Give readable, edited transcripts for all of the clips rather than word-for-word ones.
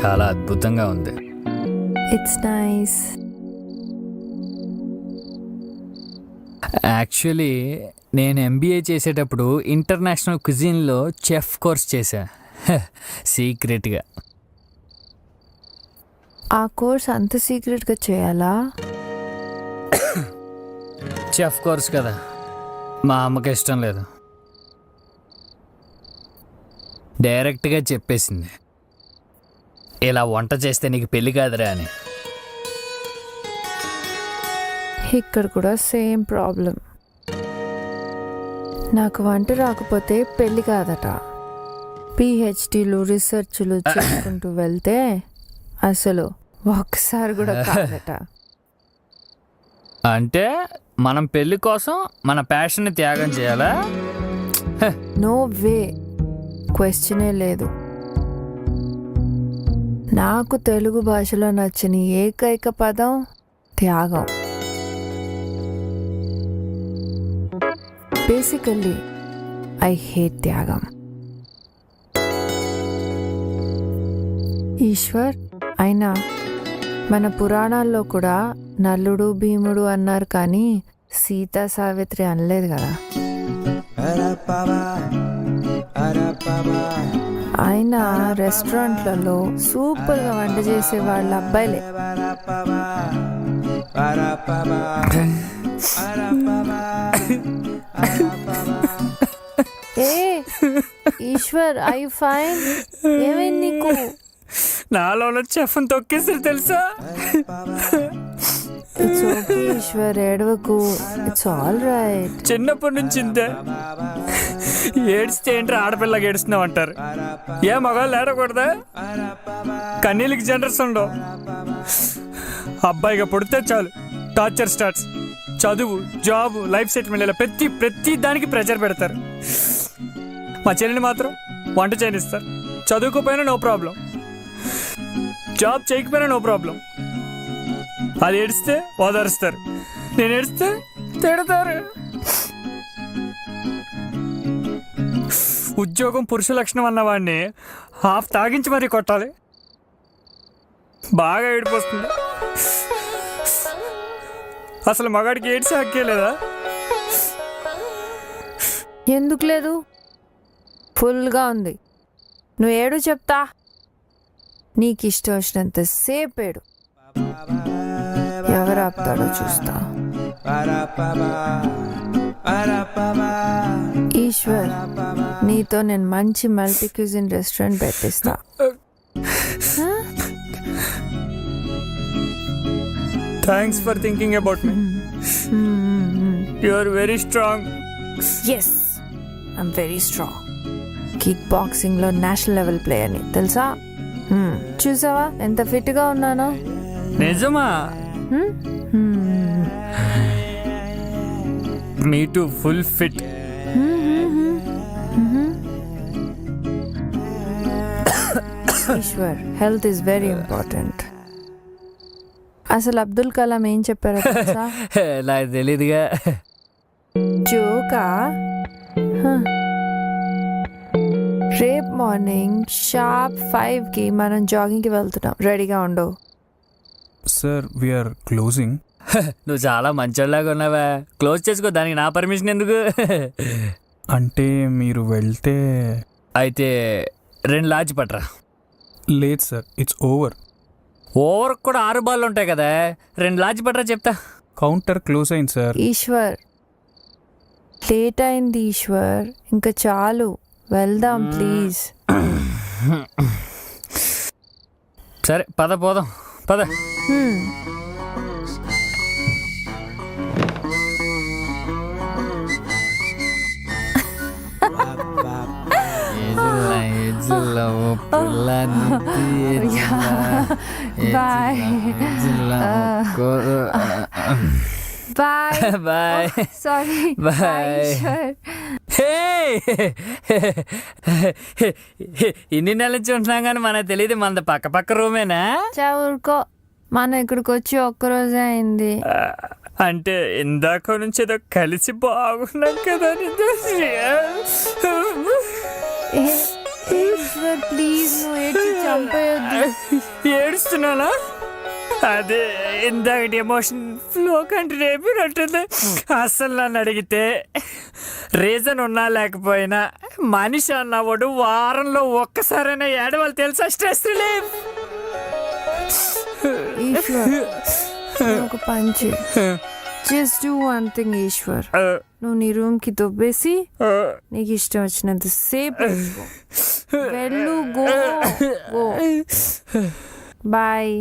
చాలా అద్భుతంగా ఉంది. It's nice. యాక్చువల్లీ నేను ఎంబీఏ చేసేటప్పుడు ఇంటర్నేషనల్ క్విజిన్లో చెఫ్ కోర్స్ చేశా, సీక్రెట్గా. ఆ కోర్స్ అంత సీక్రెట్గా చేయాలా? చెఫ్ కోర్స్ కదా, మా అమ్మకి ఇష్టం లేదు. డైరెక్ట్గా చెప్పేసింది, ఇలా వంట చేస్తే నీకు పెళ్ళి కాదురా అని. ఇక్కడ కూడా సేమ్ ప్రాబ్లం. నాకు వంట రాకపోతే పెళ్ళి కాదట. పిహెచ్డీలు రీసెర్చ్లు చేసుకుంటూ వెళ్తే అసలు ఒక్కసారి కూడా కాదట. అంటే మనం పెళ్ళి కోసం మన ప్యాషన్ని త్యాగం చేయాలా? నో వే, క్వశ్చనే లేదు. నాకు తెలుగు భాషలో నచ్చిన ఏకైక పదం త్యాగం. బేసికల్లీ ఐ హేట్ త్యాగం. ఈశ్వర్, అయినా మన పురాణాల్లో కూడా నల్లుడు భీముడు అన్నారు, కానీ సీతా సావిత్రి అనలేదు కదా. ఆయన రెస్టారెంట్లలో సూపర్గా వంట చేసే వాళ్ళ అబ్బాయిలే. ఏ ఈశ్వర్, ఐ ఫైన్? ఏమైంది నీకు? నాలో చెఫ్ని తొక్కేసారు తెలుసా? ఇట్స్ ఓకే ఈశ్వర్, ఏడవకు. It's all right. చిన్నప్పటి నుంచి ఇంతే, ఏడిస్తే ఏంటి ఆడపిల్లకి ఏడుస్తున్నావు అంటారు. ఏ మగాళ్ళు ఏడకూడదా? కన్నీళ్ళకి జనరస్ ఉండవు. అబ్బాయిగా పుడితే చాలు టార్చర్ స్టార్ట్స్. చదువు, జాబ్, లైఫ్ సెటిల్మెంట్, ఇలా ప్రతి దానికి ప్రెషర్ పెడతారు. మా చెల్లిని మాత్రం వంట చేయనిస్తారు. చదువుకోపోయినా నో ప్రాబ్లం, జాబ్ చేయకపోయినా నో ప్రాబ్లం. అది ఏడిస్తే ఓదారుస్తారు, నేను ఏడిస్తే తిడతారు. ఉద్యోగం పురుష లక్షణం అన్నవాడిని హాఫ్ తాగించి మరీ కొట్టాలి. బాగా ఏడిపోతుంది. అసలు మగాడికి ఏడ్చి హక్కే లేదా? ఎందుకు లేదు? ఫుల్గా ఉంది. నువ్వు ఏడు చెప్తా. నీకు ఇష్టం వచ్చినంత సేపు ఏడు. ఎవరు ఆపుతాడో చూస్తా. ఈశ్వర్, నీతో నేను మంచి మల్టీ క్యూజిన్ రెస్టారెంట్ పెట్టిస్తా. Thanks for thinking about me. You are very strong. Yes, I'm very strong. Kick బాక్సింగ్లో నేషనల్ లెవెల్ ప్లేయర్ని తెలుసా? చూసావా ఎంత ఫిట్గా ఉన్నానో? నిజమా? Me too full fit. Eshwar, health is very important. అసలు అబ్దుల్ కలాం ఏం చెప్పారో తెలుసా? నాకు తెలీదుగా. జోకా? రేపు మార్నింగ్ షార్ప్ 5కి మనం జాగింగ్కి వెళ్తున్నాం. రెడీగా ఉండవు. Sir, we're closing. నువ్వు చాలా మంచోళ్ళలాగా ఉన్నావా? క్లోజ్ చేసుకో, దానికి నా పర్మిషన్ ఎందుకు? అంటే మీరు వెళ్తే? అయితే 2 లార్జ్ పట్రా. లేదు సార్, ఇట్స్ ఓవర్. ఓవర్ కూడా 6 బాళ్ళు ఉంటాయి కదా. 2 లార్జ్ పట్రా చెప్తా. కౌంటర్ క్లోజ్ అయింది సార్. ఈశ్వర్, లేట్ అయింది ఈశ్వర్, ఇంకా చాలు, వెళ్దాం ప్లీజ్. సరే పద, పోదాం పద. Bye bye bye. Sorry bye. ఇన్ని నెలల నుంచి ఉంటున్నాం కానీ మనకు తెలియదు మనది పక్క రూమేనా? ఊరుకో, మనం ఇక్కడికి వచ్చి ఒక్కరోజే అయింది. అంటే ఇందాక నుంచి ఏదో కలిసి బాగున్నాం కదా. ప్లీజ్, నువ్వు ఏడ్చి చంపేయొద్దు. ఏడుస్తున్నానా? అదే ఇందాకటి ఎమోషన్ ఫ్లో కంటే రేపినట్టుంది. అసలు నన్ను అడిగితే రీజన్ ఉన్నా లేకపోయినా మనిషి అన్నవాడు వారంలో ఒక్కసారైనా ఏడవాలి తెలుసా? Stress relief. ఈశ్వర్ ఒక పంచి just do one thing Eshwar. నువ్వు నీ రూమ్ కి దొబ్బేసి నీకు ఇష్టం వచ్చినంత సేపు వెళ్ళు. Go go boy.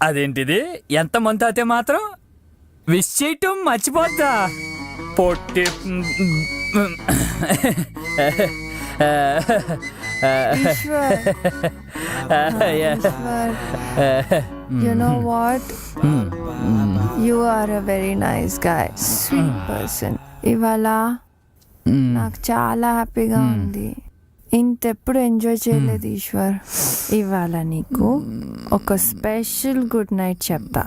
అదేంటిది? ఎంత మంత్ అయితే మాత్రం విష్ చేయటం మర్చిపోద్దా? పొట్టి Eshwar you know what? You are a very nice guy, sweet person. ఇవాళ నాకు చాలా హ్యాపీగా ఉంది. ఇంతెప్పుడు ఎంజాయ్ చేయలేదు ఈశ్వర్. ఇవాళ నీకు ఒక స్పెషల్ గుడ్ నైట్ చెప్తా.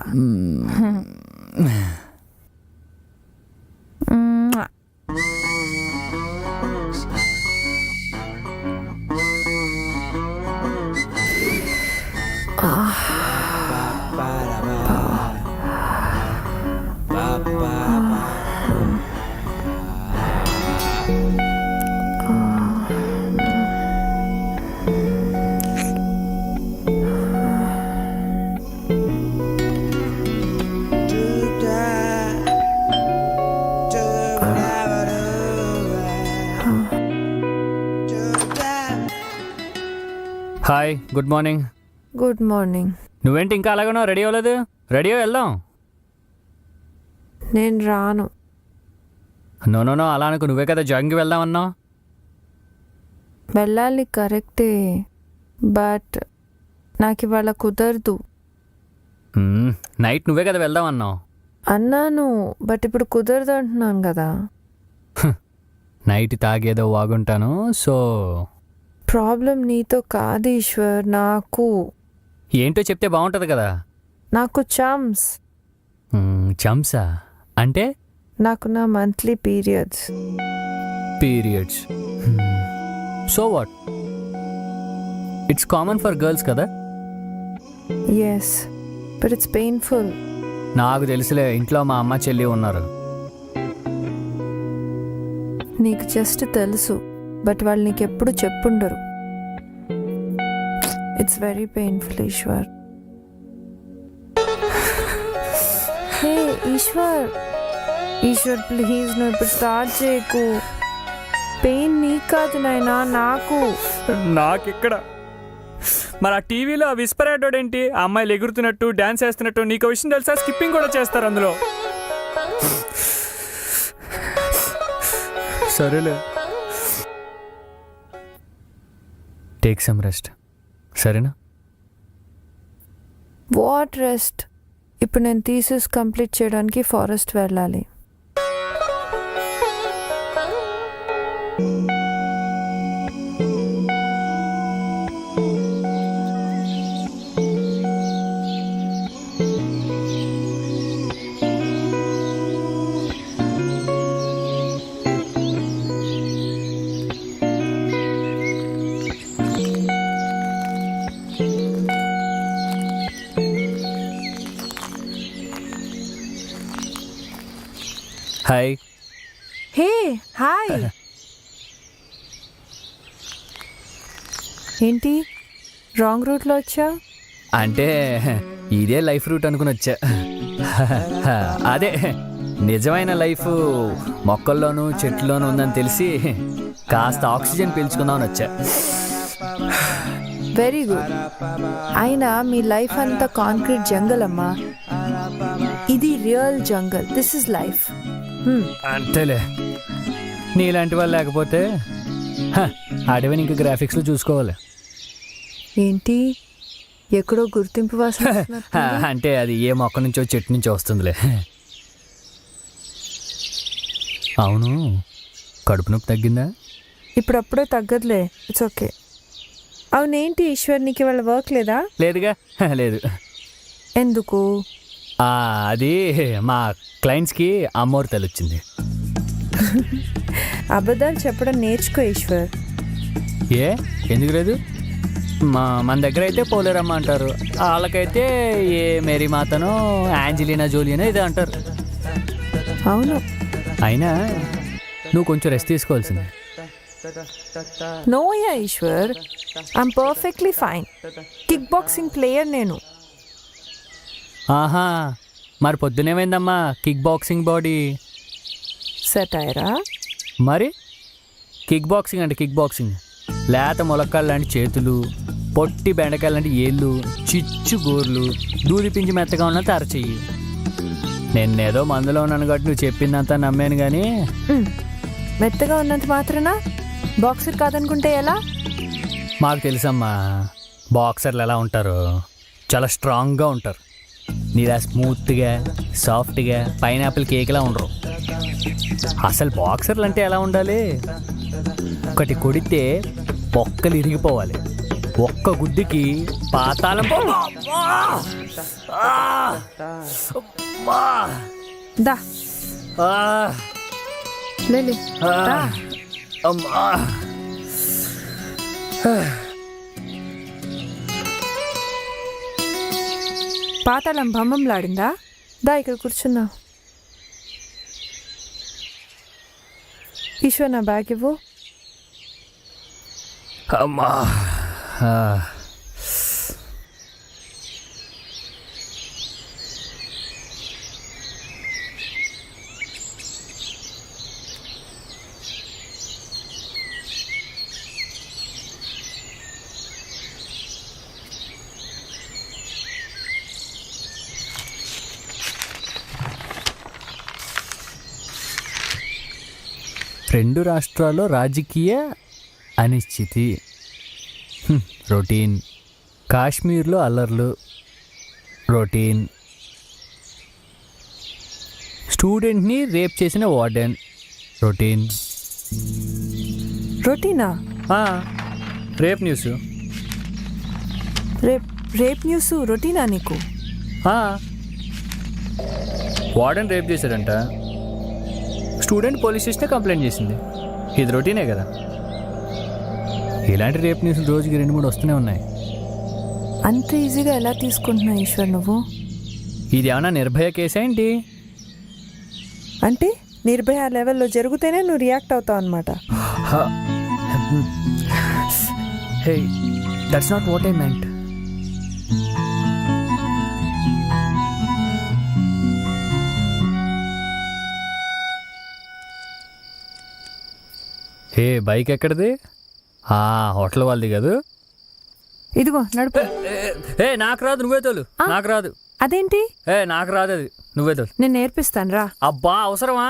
Hi, good morning. Good morning. నువ్వేంటి ఇంకా అలాగనో రెడీ అవ్వలేదు? రెడీ వెళ్దాం. నేను రాను. నో నో నో, అలా అనుకో. నువ్వే కదా జాగింగ్కి వెళ్దామన్నావు. వెళ్ళాలి కరెక్టే, బట్ నాకు ఇవాళ కుదరదు. నైట్ నువ్వే కదా వెళ్దామన్నావు. అన్నాను, బట్ ఇప్పుడు కుదరదు అంటున్నాను కదా. నైట్ తాగేదో వాగుంటాను. సో ప్రాబ్లం నీతో కాదు ఈశ్వర్, నాకు. ఏంటో చెప్తే బాగుంటుంది కదా. నాకు చమ్స్. చంసా అంటే? నాకు నా monthly periods. So what? It's common for girls కదా. Yes, but it's painful. నాకు తెలుసులే, ఇంట్లో మా అమ్మ చెల్లి ఉన్నారు. నీకు జస్ట్ తెలుసు, బట్ వాళ్ళు నీకు ఎప్పుడు చెప్పుండరు. It's very painful Eshwar. Hey Eshwar, Eshwar please నువ్వు ఇప్పుడు స్టార్ట్ చేయకు. పెయిన్ నీకు కాదు నాయనా, నాకు. నాకిక్కడ మరి ఆ టీవీలో ఆ విస్పర్ ఏంటి? ఆ అమ్మాయిలు ఎగురుతున్నట్టు డాన్స్ చేస్తున్నట్టు. నీకు విషయం తెలుసా? స్కిప్పింగ్ కూడా చేస్తారు అందులో. సరేలే, టేక్ సమ్ రెస్ట్, సరేనా? What rest? ఇప్పుడు నేను థీసిస్ కంప్లీట్ చేయడానికి ఫారెస్ట్ వెళ్ళాలి. హాయ్. Hey hi. ఏంటి రాంగ్ రూట్లో వచ్చా? అంటే ఇదే లైఫ్ రూట్ అనుకుని వచ్చా. అదే నిజమైన లైఫ్ మొక్కల్లోనూ చెట్లలోనూ ఉందని తెలిసి కాస్త ఆక్సిజన్ పీల్చుకుందామని వచ్చా. Very good. అయినా మీ లైఫ్ అంతా కాంక్రీట్ జంగల్ అమ్మా. ఇది real jungle. This is life. అంతేలే, నీలాంటి వాళ్ళు లేకపోతే అడవిని ఇంకా గ్రాఫిక్స్లో చూసుకోవాలి. ఏంటి ఎక్కడో గుర్తింపు వాసన వస్తున్నట్టు? అంటే అది ఏ మొక్క నుంచో చెట్టు నుంచో వస్తుందిలే. అవును, కడుపు నొప్పి తగ్గిందా? ఇప్పుడప్పుడే తగ్గదులే, ఇట్స్ ఓకే. అవునేంటి ఈశ్వర్, నీకు ఇవాళ వర్క్ లేదా? లేదుగా. లేదు. ఎందుకు? అది మా క్లయింట్స్కి అమ్మోరు తల్లి వచ్చింది. అబద్ధాలు చెప్పడం నేర్చుకో ఈశ్వర్. ఏ ఎందుకు లేదు? మన దగ్గర అయితే పోలేరమ్మ అంటారు, వాళ్ళకైతే ఏ మేరీ మాతనో యాంజలీనా జోలియనో ఇదే అంటారు. అవును. అయినా నువ్వు కొంచెం రెస్ట్ తీసుకోవాల్సిందే. No ya Eshwar, I'm perfectly fine. Kick boxing player నేను. ఆహా, మరి పొద్దునేమైందమ్మా కిక్ బాక్సింగ్ బాడీ? సెటైరా? మరి కిక్ బాక్సింగ్ అంటే కిక్ బాక్సింగ్ లేత ములక్కాలు లాంటి చేతులు, పొట్టి బెండకాయలు లాంటి ఏళ్ళు, చిచ్చు గోర్లు, దూది పించి మెత్తగా ఉన్నంత అరచెయ్యి. నేనేదో మందులో ఉన్నాను కాబట్టి నువ్వు చెప్పిందంతా నమ్మాను కానీ మెత్తగా ఉన్నంత మాత్రాన బాక్సర్ కాదనుకుంటే ఎలా? మాకు తెలుసమ్మా బాక్సర్లు ఎలా ఉంటారు, చాలా స్ట్రాంగ్గా ఉంటారు. నీలా స్మూత్గా సాఫ్ట్గా పైనాపిల్ కేక్లా ఉండరు. అసలు బాక్సర్లు అంటే ఎలా ఉండాలి? ఒకటి కొడితే బొక్కలు ఇరిగిపోవాలి, ఒక్క గుద్దుకి పాతాళం దా లేలే, దా. అమ్మా. పాతాళం భమ్మంలాడిందా? దా ఇక్కడ కూర్చున్నా. ఈశ్వర్ నా బ్యాగ్ ఇవ్వు. అమ్మా. రెండు రాష్ట్రాల్లో రాజకీయ అనిశ్చితి, రొటీన్. కాశ్మీర్లో అల్లర్లు, రొటీన్. స్టూడెంట్ని రేప్ చేసిన వార్డెన్, రొటీన్. రొటీనా? Rape news. రేప్ న్యూస్ రొటీనా నీకు? వార్డెన్ రేప్ చేశాడంట, స్టూడెంట్ పోలీస్ స్టేషన్ కంప్లైంట్ చేసింది. ఇది రొటీనే కదా. ఇలాంటి రేప్ న్యూస్లు రోజుకి 2-3 వస్తూనే ఉన్నాయి. అంత ఈజీగా ఎలా తీసుకుంటున్నావు ఈశ్వర్ నువ్వు? ఇది ఏమన్నా నిర్భయ కేసా ఏంటి? అంటే నిర్భయ లెవెల్లో జరిగితేనే నువ్వు రియాక్ట్ అవుతావు అనమాట. Hey, that's not what I meant. Hey, bike ఎక్కడిది? హోటల్ వాళ్ళది కదా. ఇదిగో నడుపు. ఏ నాకు రాదు, నువ్వే తోలు. నాకు రాదు. అదేంటి? నాకు రాదు, అది నువ్వే తోలు. నేను నేర్పిస్తాను రా. అబ్బా అవసరమా?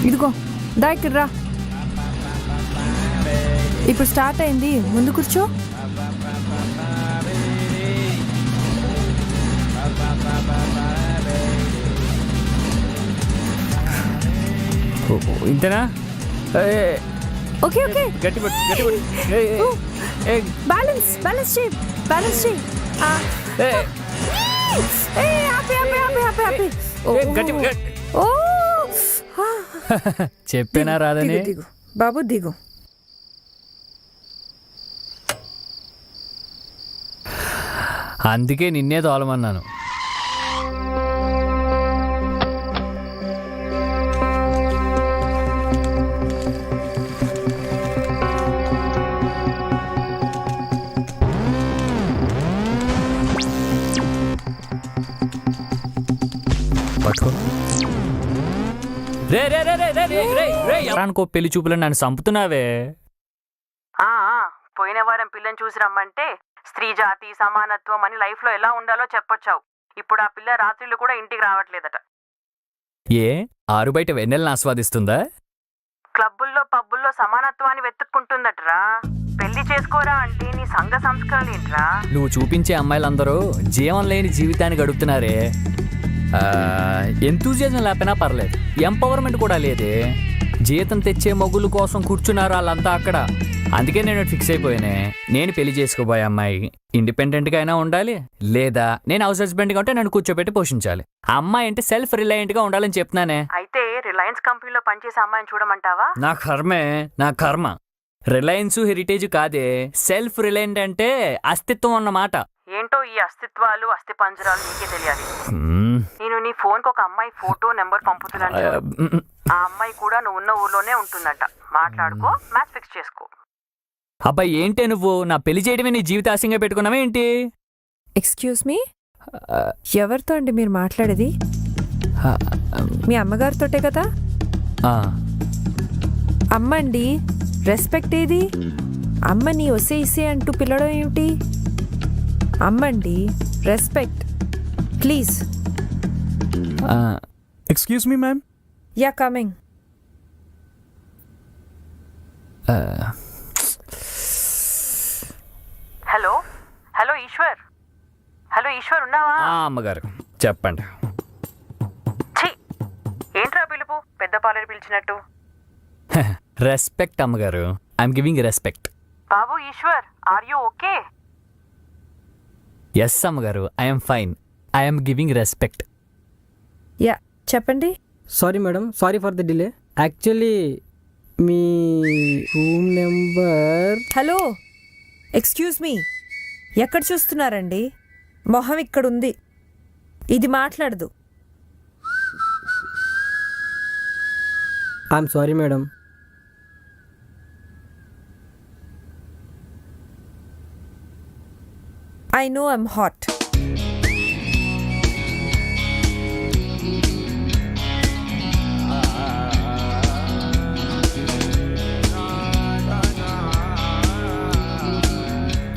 ఇదిగో దా ఇక్కడ రా. ఇప్పుడు స్టార్ట్ అయింది, ముందు కూర్చో. ఇంతేనా? Okay okay. గట్టి పట్టు, గట్టి పట్టు. బ్యాలెన్స్ బ్యాలెన్స్ చేయి, బ్యాలెన్స్ చేయి. చెప్పేనా రాదని? దిగు బాబు దిగు. అందుకే నిన్నే తోలమన్నాను. పట్టుకో. రే రే రే రే రే రే రే రే అనుకో, పెళ్లి చూపులను నన్ను చంపుతున్నావే. పోయిన వారం పిల్లని చూసి రమ్మంటే స్త్రీ జాతి సమానత్వం అని లైఫ్లో ఎలా ఉండాలో చెప్పొచ్చావు. ఇప్పుడు ఆ పిల్ల రాత్రిళ్ళు కూడా ఇంటికి రావట్లేదట. ఏ ఆరు బయట వెన్నెలను ఆస్వాదిస్తుందా? క్లబ్బుల్లో పబ్బుల్లో సమానత్వాన్ని వెతుక్కుంటుందట్రా. పెళ్లి చేసుకోరా అంటే నీ సంఘ సంస్కరణలు ఏంట్రా? నువ్వు చూపించే అమ్మాయిలందరూ జీవం లేని జీవితాన్ని గడుపుతున్నారే. ఎంతూజియాజం లేకపోయినా పర్లేదు, ఎంపవర్మెంట్ కూడా లేదే. జీతం తెచ్చే మొగుల కోసం కూర్చున్నారు వాళ్ళంతా అక్కడ. అందుకే నేను ఫిక్స్ అయిపోయానే. నేను పెళ్లి చేసుకోబోయే అమ్మాయి ఇండిపెండెంట్గా అయినా ఉండాలి, లేదా నేను హౌస్ హస్బెండ్గా ఉంటే నన్ను కూర్చోబెట్టి పోషించాలి. ఆ అమ్మాయి అంటే సెల్ఫ్ రిలయంట్గా ఉండాలని చెప్తున్నానే. అయితే రిలయన్స్ కంపెనీలో పనిచేసే అమ్మాయిని చూడమంటావా? నా కర్మే, నా కర్మ. రిలయన్స్ హెరిటేజ్ కాదే, సెల్ఫ్ రిలయంట్ అంటే అస్తిత్వం అన్నమాట. ఏంటో ఈ అస్తిత్వాలు అస్థి పంజరాలు నీకే తెలియాలి. నేను నీ ఫోన్ కి ఒక అమ్మాయి ఫోటో నెంబర్ పంపుతున్నాను చూడు. ఆ అమ్మాయి కూడా నువ్వు ఉన్న ఊర్లోనే ఉంటుందంట. మాట్లాడుకో, మ్యాచ్ ఫిక్స్ చేసుకో. అబ్బాయి ఏంటే నువ్వు నా పెళ్లి చేయడమే నీ జీవిత ఆశంగా పెట్టుకున్నావా ఏంటి? ఎక్స్క్యూజ్ మీ, ఎవరితో అండి మీరు మాట్లాడేది? మీ అమ్మగారితోటే కదా? అమ్మండి, రెస్పెక్ట్ ఏది? అమ్మని ఒసే ఇసే అంటూ పిలవడం ఏమిటి? అమ్మండి, respect please. Excuse me ma'am. Ya coming. Hello hello Eshwar, hello Eshwar ఉన్నావా? అమ్మగారు చెప్పండి. ఛీ, ఏంట్రా పిలుపు పెద్ద పాలేరు పిలిచినట్టు? రెస్పెక్ట్ అమ్మగారు, ఐఎమ్ గివింగ్ రెస్పెక్ట్. బాబు Eshwar, are you okay? Yes అమ్మగారు, I'm fine, I'm giving respect. Ya చెప్పండి. Sorry madam, sorry for the delay. Actually మీ room number. Hello excuse me, ఎక్కడ చూస్తున్నారండి? మొహం ఇక్కడ ఉంది, ఇది మాట్లాడదు. I'm sorry madam. I know I'm hot.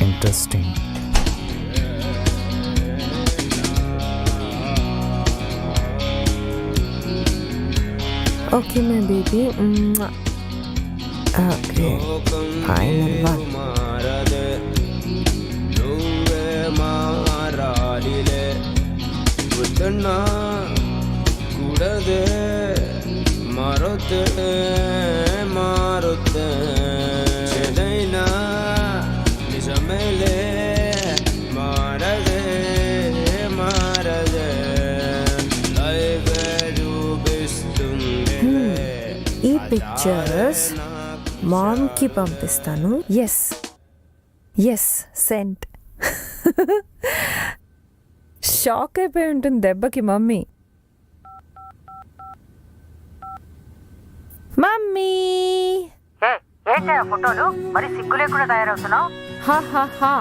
Interesting. Okay, my baby. Okay, final one. కూడదే మారుతే మారుతే ఏదైనా నిజమేలే మారదే మారదే లైఫే చూపిస్తుంది. ఈ పిక్చర్స్ మామ్కి పంపిస్తాను. Yes yes cent. షాక్ అయిపోయి ఉంటుంది దెబ్బకి మమ్మీ. మమ్మీ ఏంటి ఆ ఫోటోలు? మరి సిగ్గు లేకుండా తయారవుతున్నావు. హా,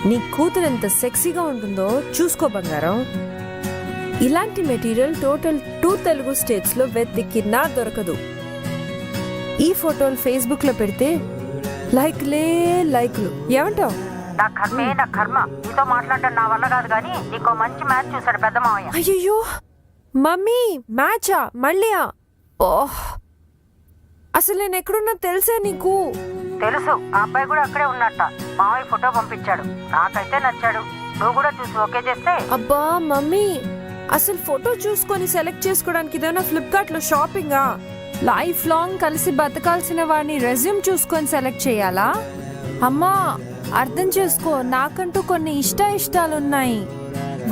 నీ కూతురు ఎంత సెక్సీగా ఉంటుందో చూసుకో బంగారం. ఇలాంటి మెటీరియల్ టోటల్ 2 తెలుగు స్టేట్స్ లో వెతికినా దొరకదు. ఈ ఫోటోలు ఫేస్బుక్ లో పెడితే లైక్లు ఏమంటావు? నా కర్మే నా కర్మ, నీతో మాట్లాడడం నా వల్ల కాదు. కానీ నీకో మంచి మ్యాచ్ చూసాడు పెద్ద మావయ్య. అయ్యో మమ్మీ, మ్యాచా మళ్ళీయా? ఓహ్, అసలు నేను ఎక్కడున్నా తెలుసా నీకు? తెలుసు, ఆ అబ్బాయి కూడా అక్కడే ఉన్నట్ట. మావయ్య ఫోటో పంపించాడు, నాకైతే నచ్చాడు. నువ్వు కూడా చూసి ఓకే చేస్తే. అబ్బా మమ్మీ, అసలు ఫోటో చూసుకొని సెలెక్ట్ చేసుకోవడానికి ఇదేనా ఫ్లిప్కార్ట్ లో షాపింగా? లైఫ్ లాంగ్ కలిసి బతకాల్సిన వాడిని రెజ్యూమ్ చూసుకొని సెలెక్ట్ చేయాలా? అమ్మా అర్థం చేసుకో, నాకంటూ కొన్ని ఇష్టాలున్నాయి.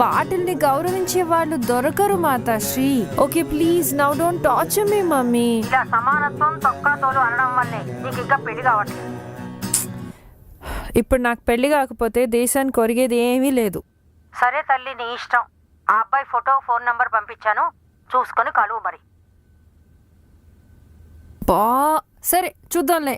వాటిల్ని గౌరవించే వాళ్ళు దొరకరు Matasri. Okay please now don't torture me mummy. ఇలా సమానత్వం తొక్కాతోలు అనడం వల్లే నీకు ఇంకా పెళ్లి కావట్లేదు. ఇప్పుడు నాకు పెళ్లి కాకపోతే దేశానికి ఒరిగేది ఏమీ లేదు. సరే తల్లి, నీ ఇష్టం. ఆ అబ్బాయి ఫోటో ఫోన్ నంబర్ పంపించాను, చూసుకొని కలువు మరి. బా సరే చూద్దాంలే.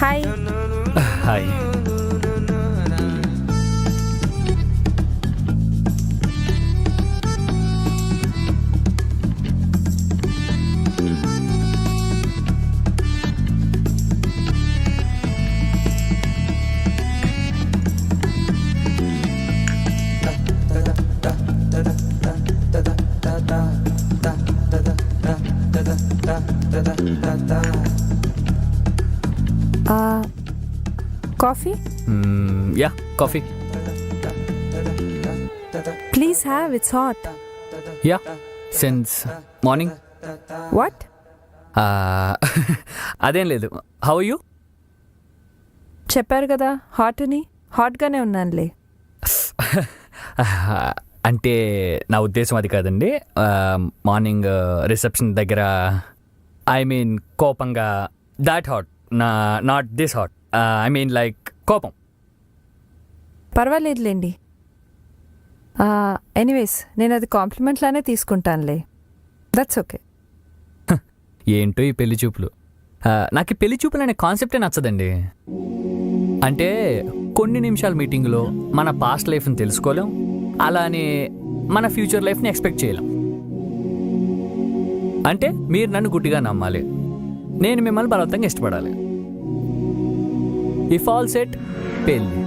Hi. Hi. Coffee yeah coffee. Please have, it's hot. Yeah since morning. What? అదేం లేదు. How you? చెప్పారు కదా హాట్ అని. హాట్గానే ఉన్నానులే. అంటే నా ఉద్దేశం అది కాదండి. మార్నింగ్ రిసెప్షన్ దగ్గర ఐ మీన్ కోపంగా, that hot, not this hot. I mean like కోపం. పర్వాలేదులేండి. ఎనీవేస్ నేను అది కాంప్లిమెంట్ లానే తీసుకుంటానులే. That's okay. ఏంటో ఈ పెళ్లి చూపులు. నాకు ఈ పెళ్లి చూపులు అనే కాన్సెప్టే నచ్చదండి. అంటే కొన్ని నిమిషాల మీటింగ్లో మన పాస్ట్ లైఫ్ని తెలుసుకోలేం, అలానే మన ఫ్యూచర్ లైఫ్ని ఎక్స్పెక్ట్ చేయలేం. అంటే మీరు నన్ను గుడ్డిగా నమ్మాలి, నేను మిమ్మల్ని బలవంతంగా ఇష్టపడాలి. ఇఫ్ ఆల్ సెట్ పెళ్ళి.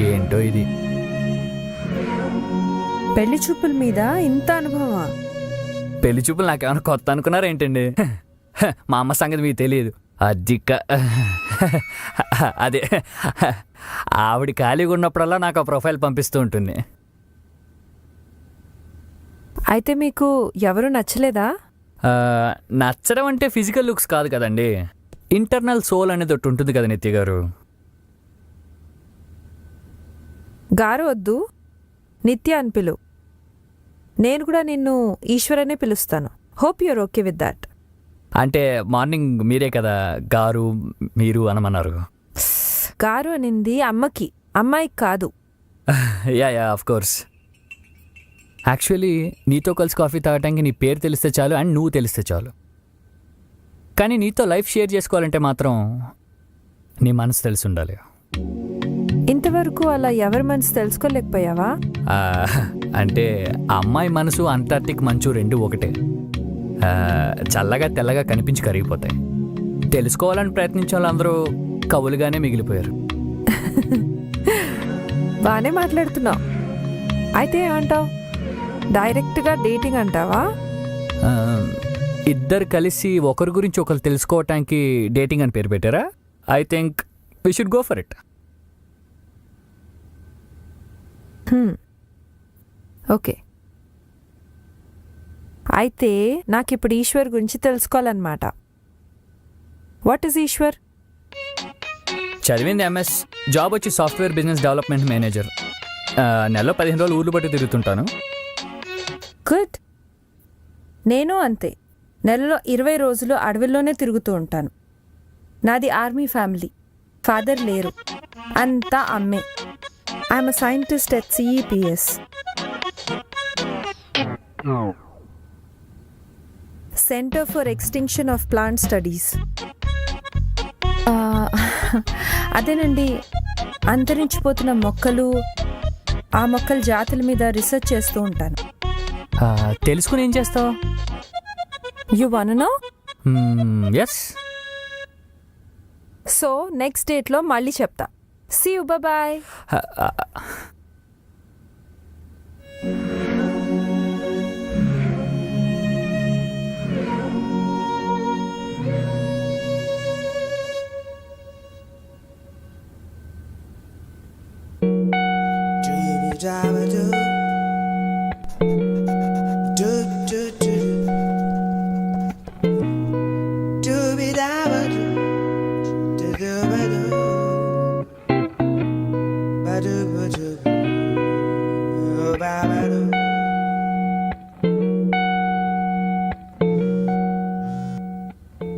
ఏంటో ఇది. పెళ్లి చూపుల మీద ఇంత అనుభవమా? పెళ్లి చూపులు నాకేమైనా కొత్త అనుకున్నారా ఏంటండి? మా అమ్మ సంగతి మీకు తెలియదు. అదే ఆవిడ ఖాళీగా ఉన్నప్పుడల్లా నాకు ఆ ప్రొఫైల్ పంపిస్తూ ఉంటుంది. అయితే మీకు ఎవరు నచ్చలేదా? నచ్చడం అంటే ఫిజికల్ లుక్స్ కాదు కదండి, ఇంటర్నల్ సోల్ అనేది ఒకటి ఉంటుంది కదా నిత్య గారు. గారు వద్దు, నిత్య అని పిలు. నేను కూడా నిన్ను ఈశ్వరనే పిలుస్తాను. Hope your okay with that. అంటే మార్నింగ్ మీరే కదా గారు మీరు అనమన్నారు. గారు అనింది అమ్మకి, అమ్మాయికి కాదు. Yeah yeah of course. Actually నీతో కలిసి కాఫీ తాగటానికి నీ పేరు తెలిస్తే చాలు అండ్ నువ్వు తెలిస్తే చాలు. కానీ నీతో లైఫ్ షేర్ చేసుకోవాలంటే మాత్రం నీ మనసు తెలిసి ఉండాలి. ఇంతవరకు అలా ఎవరి మనసు తెలుసుకోలేకపోయావా? అంటే అమ్మాయి మనసు అంటార్టిక్ మంచు రెండు ఒకటే. చల్లగా తెల్లగా కనిపించి కరిగిపోతాయి. తెలుసుకోవాలని ప్రయత్నించే వాళ్ళందరూ కవులుగానే మిగిలిపోయారు. బాగానే మాట్లాడుతున్నావు. అయితే ఏమంటావు? డైరెక్ట్గా డేటింగ్ అంటావా? ఇద్దరు కలిసి ఒకరి గురించి ఒకరు తెలుసుకోవటానికి డేటింగ్ అని పేరు పెట్టారా? I think we should go for it. Okay. అయితే నాకు ఇప్పుడు ఈశ్వర్ గురించి తెలుసుకోవాలన్నమాట. What is Eshwar? చదివింది ఎంఎస్, జాబ్ వచ్చి సాఫ్ట్వేర్ బిజినెస్ డెవలప్మెంట్ మేనేజర్. నెలలో 15 రోజులు ఊర్లు బట్టి తిరుగుతుంటాను. గుడ్. నేను అంతే, నెలలో 20 రోజులు అడవుల్లోనే తిరుగుతూ ఉంటాను. నాది ఆర్మీ ఫ్యామిలీ. ఫాదర్ లేరు, అంతా అమ్మే. I'm a scientist at CEPS. Centre for extinction of plant studies. అదేనండి, అంతరించిపోతున్న మొక్కలు, ఆ మొక్కల జాతుల మీద రీసెర్చ్ చేస్తూ ఉంటాను. తెలుసుకుని ఏం చేస్తావు? You want know? Yes. So next డేట్లో మళ్ళీ చెప్తా. See you, bye.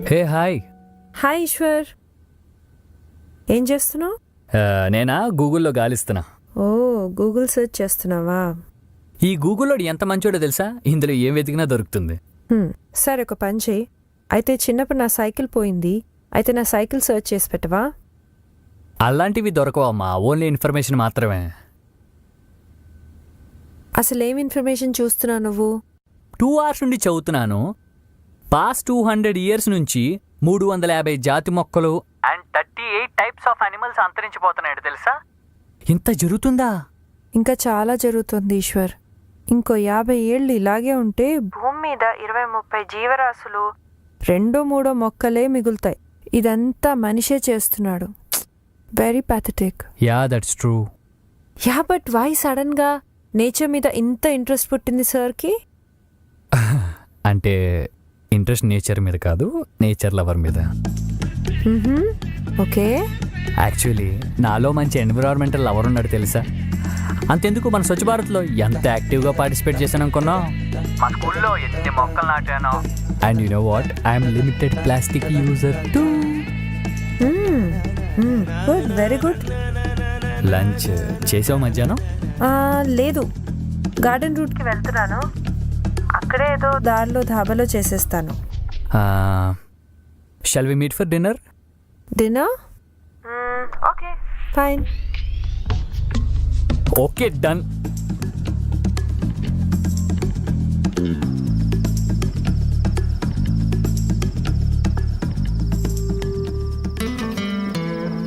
Hey hi. Hi Eshwar, ఏం చేస్తున్నావు? నేనా గూగుల్లో గాలిస్తున్నా. ఓ, గూగుల్ సెర్చ్ చేస్తున్నావా? ఈ గూగుల్లో ఎంత మంచోడో తెలుసా, ఇందులో ఏం వెతికినా దొరుకుతుంది. సరే, ఒక పని చేయి. అయితే చిన్నప్పుడు నా సైకిల్ పోయింది, అయితే నా సైకిల్ సెర్చ్ చేసి పెట్టవా? అలాంటివి దొరకవమ్మా, ఓన్లీ ఇన్ఫర్మేషన్ మాత్రమే. అసలు ఏం ఇన్ఫర్మేషన్ చూస్తున్నావు నువ్వు? 2 hours నుండి చదువుతున్నాను. పాస్ట్ 200 years నుంచి 350 జాతి మొక్కలు అండ్ 38 టైప్స్ ఆఫ్ అనిమల్స్ అంతరించిపోతున్నాయి తెలుసా? ఇంత జరుగుతుందా? ఇంకా చాలా జరుగుతుంది ఈశ్వర్. ఇంకో 50 ఏళ్ళు ఇలాగే ఉంటే భూమి మీద 20-30 జీవరాశులు 2-3 మొక్కలే మిగులుతాయి. ఇదంతా మనిషే చేస్తున్నాడు. Very pathetic. Yeah that's true. Yeah but why sudden గా నేచర్ మీద ఇంత ఇంట్రెస్ట్ పుట్టింది సార్కి? అంటే ఇంట్రెస్ట్ నేచర్ మీద కాదు, నేచర్ లవర్ మీద. ఓకే. యాక్చువల్లీ నాలో మంచి ఎన్విరాన్మెంటల్ లవర్ ఉన్నాడు తెలుసా. అంతెందుకు మన స్వచ్ఛ భారత్లో ఎంత యాక్టివ్గా పార్టిసిపేట్ చేశాను అనుకున్నా. మా స్కూల్లో ఎన్ని మొక్కలు నాటానో. And you know what, I'm limited plastic user too. Good, very good. Lunch చేసావు మధ్యాహ్నం? లేదు, గార్డెన్ రూట్కి వెళ్తున్నాను. అక్కడే ఏదో దారిలో ధాబాలో చేసేస్తాను. Shall we meet for dinner? Dinner? Okay, fine. Okay, done.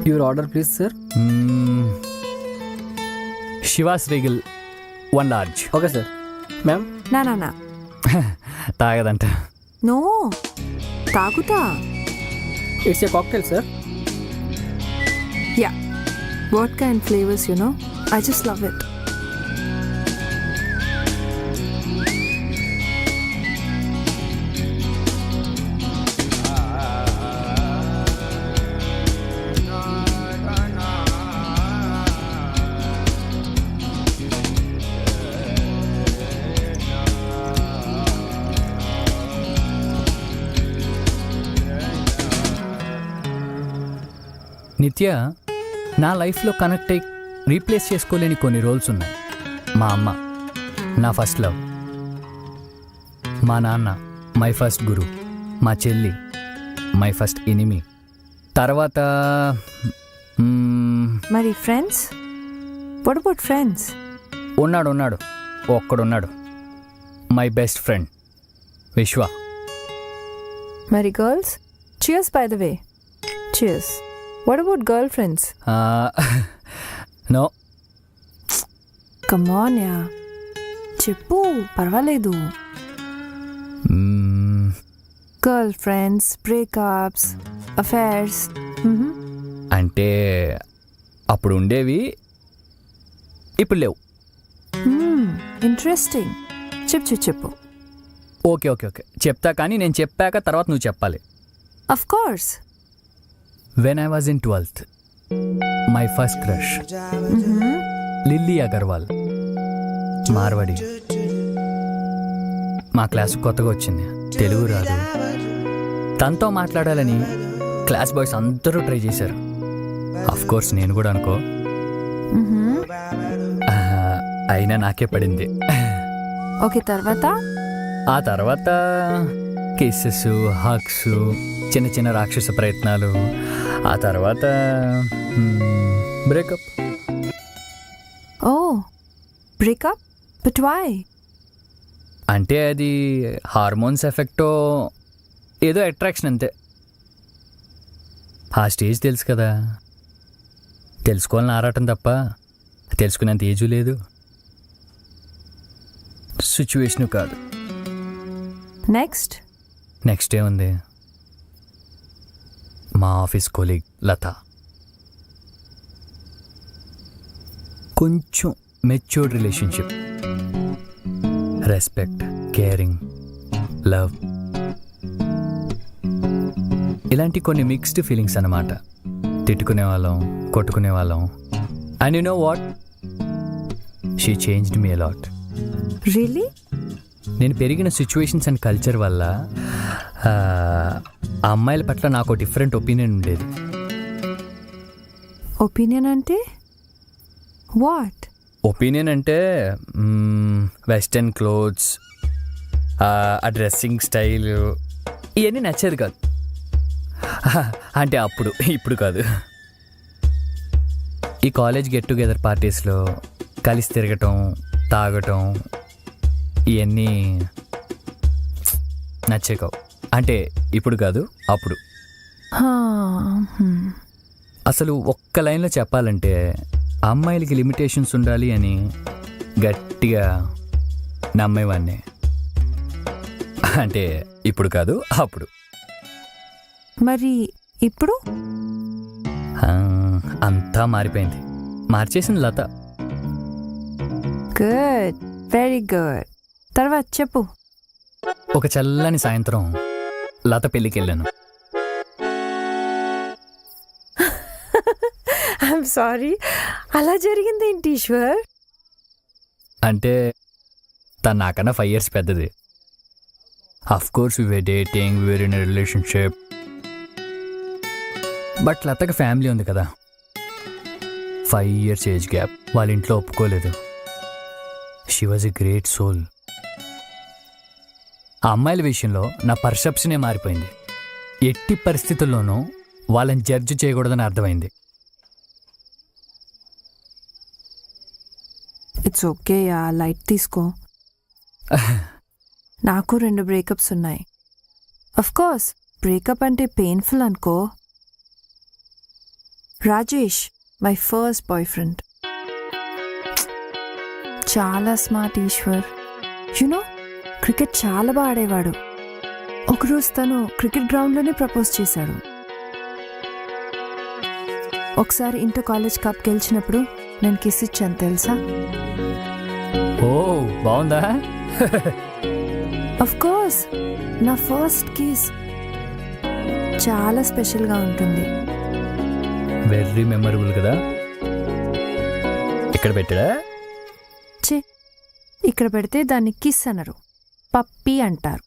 Your order please sir. Chivas Regal 1 large. Okay sir. Ma'am? నా తాగదంట. నో, తాగుతా. It's a cocktail sir. Yeah, vodka and flavors, you know. I just love it. నిత్య, నా లైఫ్లో connect అయ్యి replace చేసుకోలేని కొన్ని roles ఉన్నాయి. మా అమ్మ నా ఫస్ట్ లవ్, మా నాన్న మై ఫస్ట్ గురు, మా చెల్లి మై ఫస్ట్ ఎనిమి. తర్వాత మరి ఫ్రెండ్స్? What about friends? ఉన్నాడు ఒక్కడున్నాడు, మై బెస్ట్ ఫ్రెండ్ విశ్వ. మరి girls? Cheers, by the way. Cheers. What about girlfriends? No. Come on, yeah. చెప్పు, పర్వాలేదు. Girlfriends, breakups, affairs. అంటే అప్పుడు ఉండేవి, ఇప్పుడు లేవు. ఇంట్రెస్టింగ్. చెప్పు. ఓకే చెప్తా, కానీ నేను చెప్పాక తర్వాత నువ్వు చెప్పాలి. Of course. When I was in 12th, my first crush, Lily Agarwal, Marwadi. మా క్లాసు కొత్తగా వచ్చింది, తెలుగు రాదు. తనతో మాట్లాడాలని క్లాస్ బాయ్స్ అందరూ ట్రై చేశారు. అఫ్ కోర్స్ నేను కూడా అనుకో. అయినా నాకే పడింది. ఓకే, తర్వాత? ఆ తర్వాత కిస్సెస్, హగ్స్, చిన్న చిన్న రాక్షస ప్రయత్నాలు. ఆ తర్వాత breakup. Oh, breakup? But why? అంటే అది హార్మోన్స్ ఎఫెక్టో ఏదో అట్రాక్షన్ అంతే. ఆ స్టేజ్ తెలుసు కదా, తెలుసుకోవాలని ఆరాటం తప్ప తెలుసుకునేంత ఏజు లేదు, సిచ్యువేషను కాదు. నెక్స్ట్ ఏముంది, మా ఆఫీస్ కొలీగ్ లత. కొంచెం matured relationship, respect, caring, love, ఇలాంటి కొన్ని మిక్స్డ్ ఫీలింగ్స్ అన్నమాట. తిట్టుకునే వాళ్ళం, కొట్టుకునే వాళ్ళం. And you know what, she changed me a lot. Really? నేను పెరిగిన సిచ్యువేషన్స్ అండ్ కల్చర్ వల్ల ఆ అమ్మాయిల పట్ల నాకు డిఫరెంట్ ఒపీనియన్ ఉండేది. ఒపీనియన్ అంటే వాట్? ఒపీనియన్ అంటే వెస్టర్న్ క్లోత్స్, ఆ డ్రెస్సింగ్ స్టైల్, ఇవన్నీ నచ్చేది కాదు. అంటే అప్పుడు, ఇప్పుడు కాదు. ఈ కాలేజ్ గెట్ టుగెదర్ పార్టీస్లో కలిసి తిరగటం, తాగటం, ఇవన్నీ నచ్చే కావు. అంటే ఇప్పుడు కాదు, అప్పుడు. అసలు ఒక్క లైన్లో చెప్పాలంటే అమ్మాయిలకి లిమిటేషన్స్ ఉండాలి అని గట్టిగా నమ్మేవాడిని. అంటే ఇప్పుడు కాదు, అప్పుడు. మరి ఇప్పుడు ఆ, అంతా మారిపోయింది. మార్చేసింది లత. Good, very good. తర్వాత చెప్పు. ఒక చల్లని సాయంత్రం లత పెళ్ళికి వెళ్ళాను. ఐఎమ్ సారీ, అలా జరిగింది ఏంటి ఈశ్వర్? అంటే తను నాకన్నా 5 years పెద్దది. Of course we were dating, we were in relationship. But లతకి ఫ్యామిలీ ఉంది కదా. 5 years ఏజ్ గ్యాప్. వాళ్ళ ఇంట్లో ఒప్పుకోలేదు. She was a great soul. ఆ అమ్మాయిల విషయంలో నా పర్సెప్షనే మారిపోయింది. ఎట్టి పరిస్థితుల్లోనూ వాళ్ళని జడ్జి చేయకూడదని అర్థమైంది. ఇట్స్ ఓకే యా, లైట్ తీసుకో. నాకు 2 బ్రేకప్స్ ఉన్నాయి. అఫ్ కోర్స్ బ్రేకప్ అంటే పెయిన్ఫుల్ అనుకో. Rajesh, my first boy friend, చాలా స్మార్ట్ ఈశ్వర్. యునో, క్రికెట్ చాలా బాగా ఆడేవాడు. ఒకరోజు తను క్రికెట్ గ్రౌండ్లోనే ప్రపోజ్ చేశాడు. ఒకసారి ఇంటర్ కాలేజ్ కప్ గెలిచినప్పుడు నేను కిస్ ఇచ్చాను తెలుసా? ఓ బాగుందా? అఫ్ కోర్స్ నా ఫస్ట్ కిస్ చాలా స్పెషల్గా ఉంటుంది. వెరీ మెమరబుల్ కదా. ఇక్కడ పెట్టాడా? చే, ఇక్కడ పెడితే దాన్ని కిస్ అనరు, పప్పి అంటారు.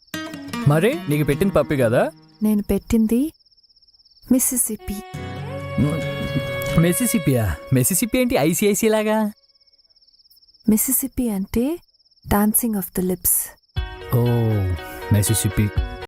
మరి నీకు పెట్టింది పప్పి కదా? నేను పెట్టింది మిసిసిపి. మెసిసిపియా? మెసిసిపి ఏంటి ఐసిఐసి లాగా? మిసిసిపి అంటే డాన్సింగ్ ఆఫ్ ద లిప్స్. ఓ మెసిసిపి.